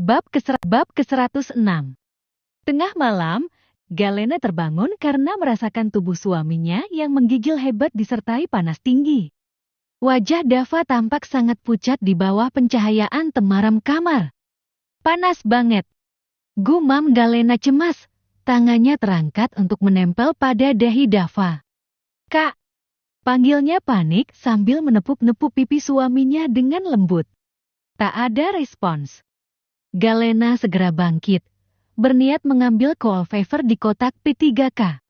Bab ke-106. Tengah malam, Galena terbangun karena merasakan tubuh suaminya yang menggigil hebat disertai panas tinggi. Wajah Dava tampak sangat pucat di bawah pencahayaan temaram kamar. Panas banget. Gumam Galena cemas. Tangannya terangkat untuk menempel pada dahi Dava. "Kak!" panggilnya panik sambil menepuk-nepuk pipi suaminya dengan lembut. Tak ada respons. Galena segera bangkit, berniat mengambil wallpaper di kotak P3K.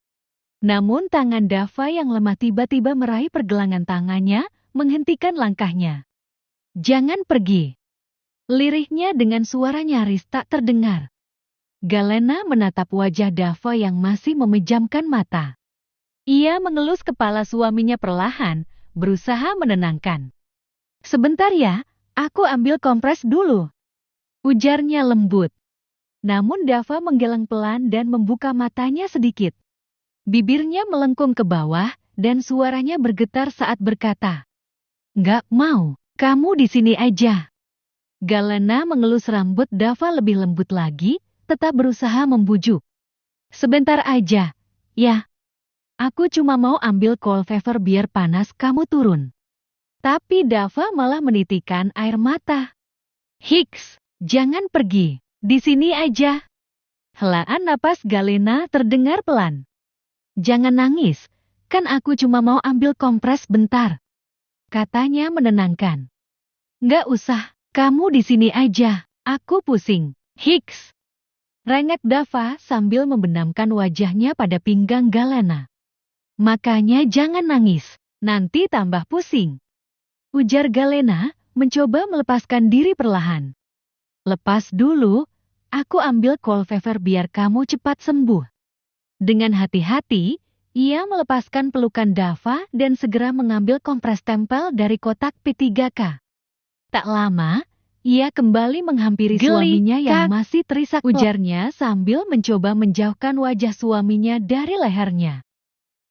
Namun tangan Dava yang lemah tiba-tiba meraih pergelangan tangannya, menghentikan langkahnya. "Jangan pergi!" lirihnya dengan suara nyaris tak terdengar. Galena menatap wajah Dava yang masih memejamkan mata. Ia mengelus kepala suaminya perlahan, berusaha menenangkan. "Sebentar ya, aku ambil kompres dulu," ujarnya lembut. Namun Dava menggeleng pelan dan membuka matanya sedikit. Bibirnya melengkung ke bawah dan suaranya bergetar saat berkata, "Nggak mau, kamu di sini aja." Galena mengelus rambut Dava lebih lembut lagi, tetap berusaha membujuk. "Sebentar aja, ya. Aku cuma mau ambil wallpaper biar panas kamu turun." Tapi Dava malah menitikkan air mata. "Hiks, jangan pergi, di sini aja." Helaan napas Galena terdengar pelan. "Jangan nangis, kan aku cuma mau ambil kompres bentar," katanya menenangkan. "Nggak usah, kamu di sini aja, aku pusing." "Hiks!" rengek Dava sambil membenamkan wajahnya pada pinggang Galena. "Makanya jangan nangis, nanti tambah pusing," ujar Galena, mencoba melepaskan diri perlahan. "Lepas dulu, aku ambil wallpaper biar kamu cepat sembuh." Dengan hati-hati, ia melepaskan pelukan Dava dan segera mengambil kompres tempel dari kotak P3K. Tak lama, ia kembali menghampiri suaminya yang masih terisak, ujarnya sambil mencoba menjauhkan wajah suaminya dari lehernya.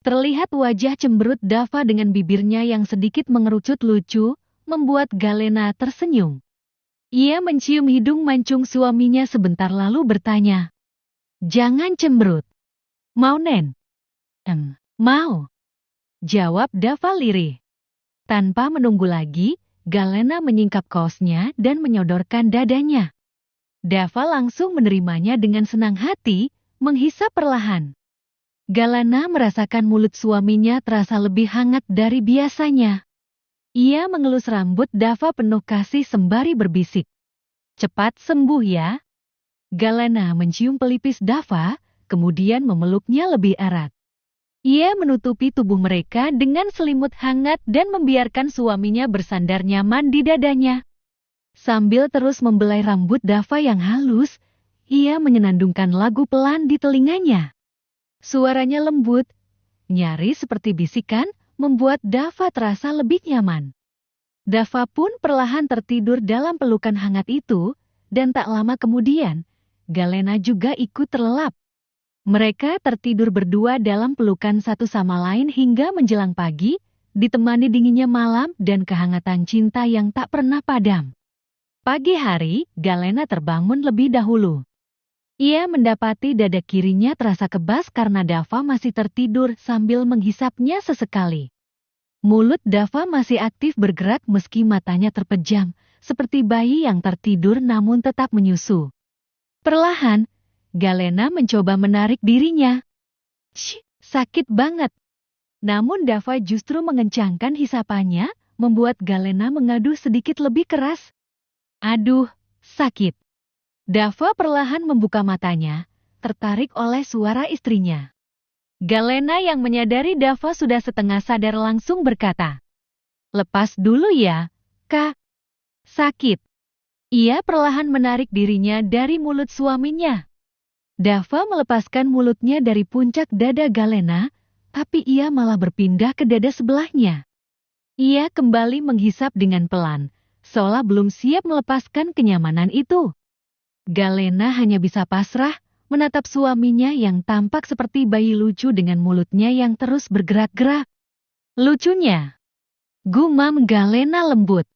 Terlihat wajah cemberut Dava dengan bibirnya yang sedikit mengerucut lucu, membuat Galena tersenyum. Ia mencium hidung mancung suaminya sebentar lalu bertanya, "Jangan cemberut. Mau, Nen?" Mau," jawab Dava lirih. Tanpa menunggu lagi, Galena menyingkap kaosnya dan menyodorkan dadanya. Dava langsung menerimanya dengan senang hati, menghisap perlahan. Galena merasakan mulut suaminya terasa lebih hangat dari biasanya. Ia mengelus rambut Dava penuh kasih sembari berbisik, "Cepat sembuh ya." Galena mencium pelipis Dava, kemudian memeluknya lebih erat. Ia menutupi tubuh mereka dengan selimut hangat dan membiarkan suaminya bersandar nyaman di dadanya. Sambil terus membelai rambut Dava yang halus, ia menyenandungkan lagu pelan di telinganya. Suaranya lembut, nyaris seperti bisikan, membuat Dava terasa lebih nyaman. Dava pun perlahan tertidur dalam pelukan hangat itu, dan tak lama kemudian, Galena juga ikut terlelap. Mereka tertidur berdua dalam pelukan satu sama lain hingga menjelang pagi, ditemani dinginnya malam dan kehangatan cinta yang tak pernah padam. Pagi hari, Galena terbangun lebih dahulu. Ia mendapati dada kirinya terasa kebas karena Dava masih tertidur sambil menghisapnya sesekali. Mulut Dava masih aktif bergerak meski matanya terpejam, seperti bayi yang tertidur namun tetap menyusu. Perlahan, Galena mencoba menarik dirinya. "Shh, sakit banget." Namun Dava justru mengencangkan hisapannya, membuat Galena mengaduh sedikit lebih keras. "Aduh, sakit." Dava perlahan membuka matanya, tertarik oleh suara istrinya. Galena yang menyadari Dava sudah setengah sadar langsung berkata, "Lepas dulu ya, Kak. Sakit." Ia perlahan menarik dirinya dari mulut suaminya. Dava melepaskan mulutnya dari puncak dada Galena, tapi ia malah berpindah ke dada sebelahnya. Ia kembali menghisap dengan pelan, seolah belum siap melepaskan kenyamanan itu. Galena hanya bisa pasrah, menatap suaminya yang tampak seperti bayi lucu dengan mulutnya yang terus bergerak-gerak. "Lucunya," gumam Galena lembut.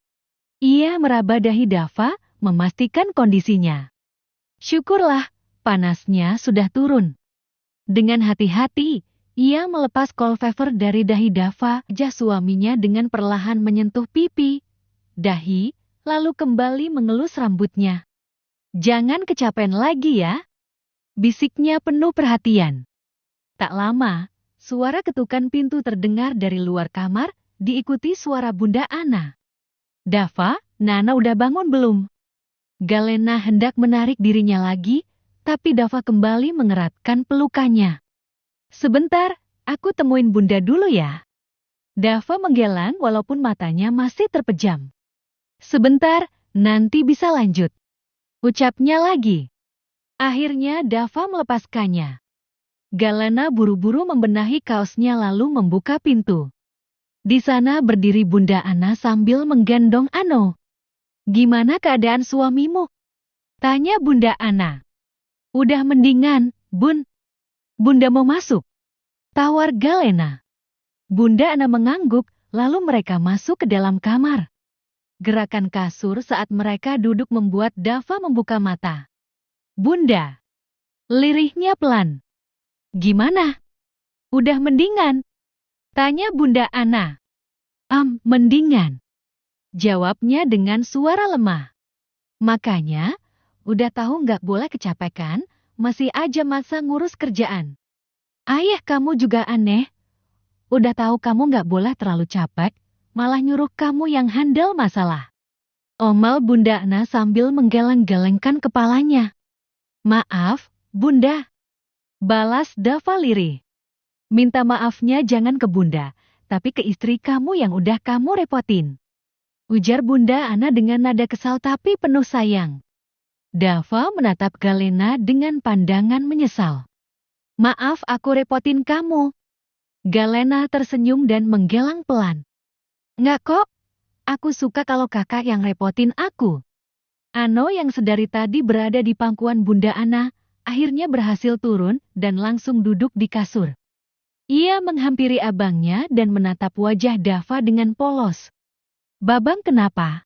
Ia meraba dahi Dava, memastikan kondisinya Syukurlah, panasnya sudah turun. Dengan hati-hati, ia melepas kolvever dari dahi Dava. Wajah suaminya dengan perlahan menyentuh pipi, dahi, lalu kembali mengelus rambutnya. Jangan kecapean lagi ya, bisiknya penuh perhatian. Tak lama, suara ketukan pintu terdengar dari luar kamar, diikuti suara Bunda Ana. Dava, Nana udah bangun belum? Galena hendak menarik dirinya lagi, tapi Dava kembali mengeratkan pelukannya. Sebentar, aku temuin Bunda dulu ya. Dava menggeleng walaupun matanya masih terpejam. Sebentar, nanti bisa lanjut. Ucapnya lagi. Akhirnya Dava melepaskannya. Galena buru-buru membenahi kaosnya lalu membuka pintu. Di sana berdiri Bunda Ana sambil menggendong Ano. Gimana keadaan suamimu? Tanya Bunda Ana. Udah mendingan, Bun. Bunda mau masuk? Tawar Galena. Bunda Ana mengangguk, lalu mereka masuk ke dalam kamar. Gerakan kasur saat mereka duduk membuat Dava membuka mata. Bunda. Lirihnya pelan. Gimana? Udah mendingan? Tanya Bunda Ana. Mendingan. Jawabnya dengan suara lemah. Makanya, udah tahu nggak boleh kecapekan, masih aja masa ngurus kerjaan. Ayah kamu juga aneh. Udah tahu kamu nggak boleh terlalu capek, malah nyuruh kamu yang handle masalah. Omel Bunda Ana sambil menggeleng-gelengkan kepalanya. Maaf, Bunda. Balas Dava lirih. Minta maafnya jangan ke Bunda, tapi ke istri kamu yang udah kamu repotin. Ujar Bunda Ana dengan nada kesal tapi penuh sayang. Dava menatap Galena dengan pandangan menyesal. Maaf aku repotin kamu. Galena tersenyum dan menggelang pelan. Nggak kok, aku suka kalau kakak yang repotin aku. Ano yang sedari tadi berada di pangkuan Bunda Ana, akhirnya berhasil turun dan langsung duduk di kasur. Ia menghampiri abangnya dan menatap wajah Dava dengan polos. Babang kenapa?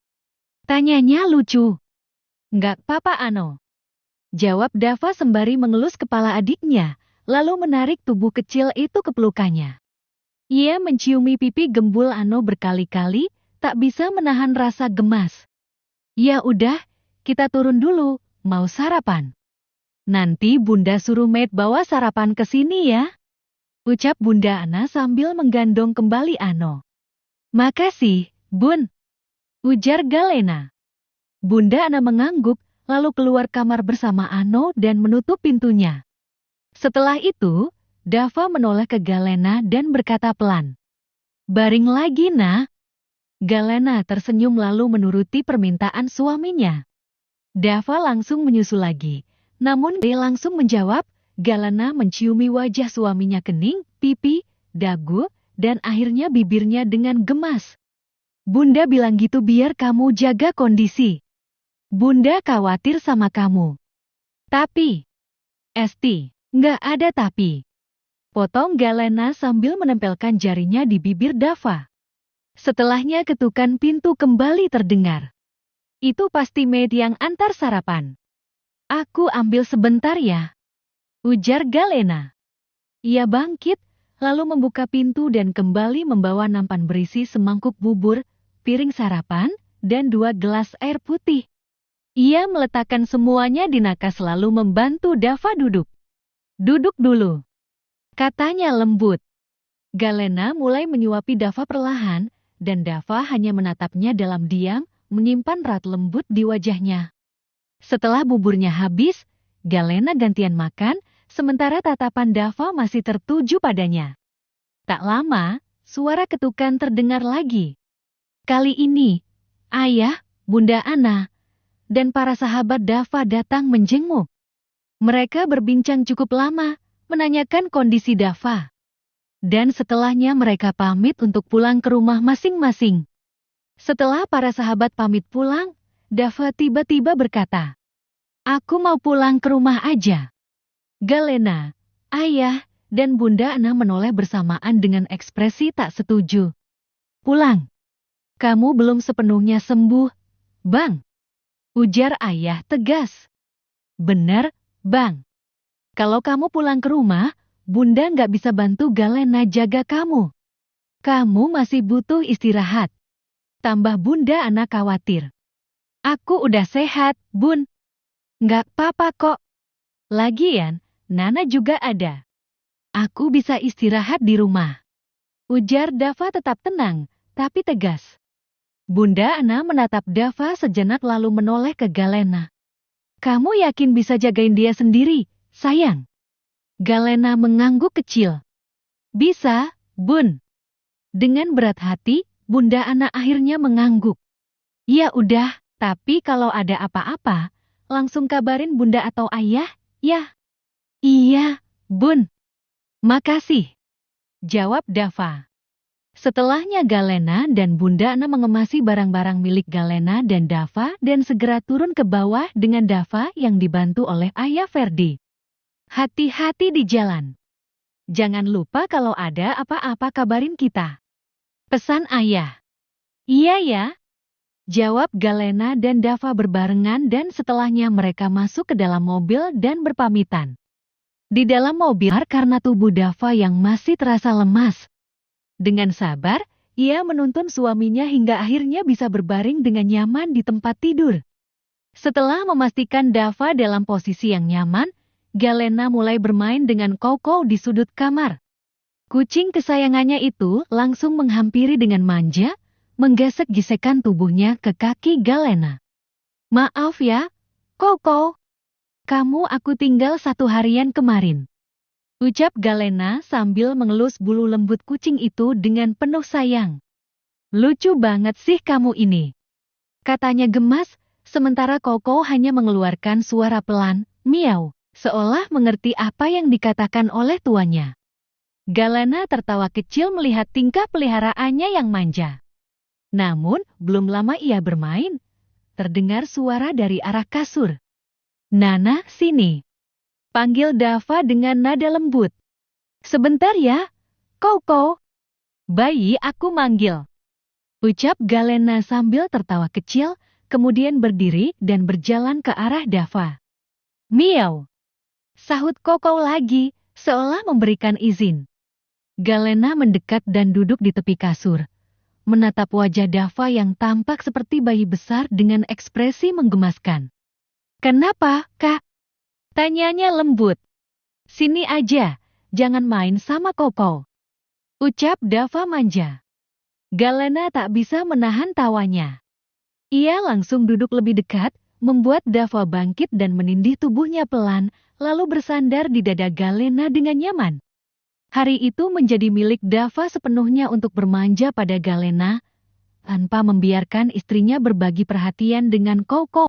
Tanyanya lucu. Nggak apa-apa Ano. Jawab Dava sembari mengelus kepala adiknya, lalu menarik tubuh kecil itu ke pelukannya. Ia menciumi pipi gembul Ano berkali-kali, tak bisa menahan rasa gemas. Ya udah, kita turun dulu, mau sarapan. Nanti Bunda suruh maid bawa sarapan ke sini ya. Ucap Bunda Ana sambil menggandong kembali Ano. Makasih, Bun. Ujar Galena. Bunda Ana mengangguk, lalu keluar kamar bersama Ano dan menutup pintunya. Setelah itu, Dava menoleh ke Galena dan berkata pelan. Baring lagi, Nah. Galena tersenyum lalu menuruti permintaan suaminya. Dava langsung menyusul lagi, namun dia langsung menjawab. Galena menciumi wajah suaminya kening, pipi, dagu, dan akhirnya bibirnya dengan gemas. Bunda bilang gitu biar kamu jaga kondisi. Bunda khawatir sama kamu. Tapi, Esti, nggak ada tapi. Potong Galena sambil menempelkan jarinya di bibir Dava. Setelahnya ketukan pintu kembali terdengar. Itu pasti maid yang antar sarapan. Aku ambil sebentar ya. Ujar Galena. Ia bangkit, lalu membuka pintu dan kembali membawa nampan berisi semangkuk bubur, piring sarapan, dan 2 gelas air putih. Ia meletakkan semuanya di nakas lalu membantu Dava duduk. Duduk dulu. Katanya lembut. Galena mulai menyuapi Dava perlahan, dan Dava hanya menatapnya dalam diam, menyimpan rat lembut di wajahnya. Setelah buburnya habis, Galena gantian makan, sementara tatapan Dava masih tertuju padanya. Tak lama, suara ketukan terdengar lagi. Kali ini, Ayah, Bunda Ana, dan para sahabat Dava datang menjenguk. Mereka berbincang cukup lama, menanyakan kondisi Dava. Dan setelahnya mereka pamit untuk pulang ke rumah masing-masing. Setelah para sahabat pamit pulang, Dava tiba-tiba berkata, Aku mau pulang ke rumah aja. Galena, Ayah, dan Bunda Ana menoleh bersamaan dengan ekspresi tak setuju. Pulang. Kamu belum sepenuhnya sembuh, Bang. Ujar Ayah tegas. Bener, Bang. Kalau kamu pulang ke rumah, Bunda nggak bisa bantu Galena jaga kamu. Kamu masih butuh istirahat. Tambah Bunda anak khawatir. Aku udah sehat, Bun. Nggak apa-apa kok. Lagian, Nana juga ada. Aku bisa istirahat di rumah. Ujar Dava tetap tenang, tapi tegas. Bunda Ana menatap Dava sejenak lalu menoleh ke Galena. Kamu yakin bisa jagain dia sendiri, sayang? Galena mengangguk kecil. Bisa, Bun. Dengan berat hati, Bunda Ana akhirnya mengangguk. Ya udah, tapi kalau ada apa-apa, langsung kabarin Bunda atau Ayah, ya? Iya, Bun. Makasih. Jawab Dava. Setelahnya Galena dan Bunda Ana mengemasi barang-barang milik Galena dan Dava dan segera turun ke bawah dengan Dava yang dibantu oleh Ayah Ferdi. Hati-hati di jalan. Jangan lupa kalau ada apa-apa kabarin kita. Pesan Ayah. Iya ya. Jawab Galena dan Dava berbarengan dan setelahnya mereka masuk ke dalam mobil dan berpamitan. Di dalam mobil karena tubuh Dava yang masih terasa lemas. Dengan sabar, ia menuntun suaminya hingga akhirnya bisa berbaring dengan nyaman di tempat tidur. Setelah memastikan Dava dalam posisi yang nyaman, Galena mulai bermain dengan Koko di sudut kamar. Kucing kesayangannya itu langsung menghampiri dengan manja, menggesek gesekan tubuhnya ke kaki Galena. Maaf ya, Koko. Kamu aku tinggal 1 harian kemarin. Ucap Galena sambil mengelus bulu lembut kucing itu dengan penuh sayang. Lucu banget sih kamu ini. Katanya gemas, sementara Koko hanya mengeluarkan suara pelan, miau, seolah mengerti apa yang dikatakan oleh tuannya. Galena tertawa kecil melihat tingkah peliharaannya yang manja. Namun, belum lama ia bermain, terdengar suara dari arah kasur. Nana, sini. Panggil Dava dengan nada lembut. Sebentar ya, Koko. Bayi aku manggil. Ucap Galena sambil tertawa kecil, kemudian berdiri dan berjalan ke arah Dava. Miau. Sahut Koko lagi, seolah memberikan izin. Galena mendekat dan duduk di tepi kasur. Menatap wajah Dava yang tampak seperti bayi besar dengan ekspresi menggemaskan. Kenapa, Kak? Tanyanya lembut. Sini aja, jangan main sama Koko. Ucap Dava manja. Galena tak bisa menahan tawanya. Ia langsung duduk lebih dekat, membuat Dava bangkit dan menindih tubuhnya pelan, lalu bersandar di dada Galena dengan nyaman. Hari itu menjadi milik Dava sepenuhnya untuk bermanja pada Galena, tanpa membiarkan istrinya berbagi perhatian dengan Koko.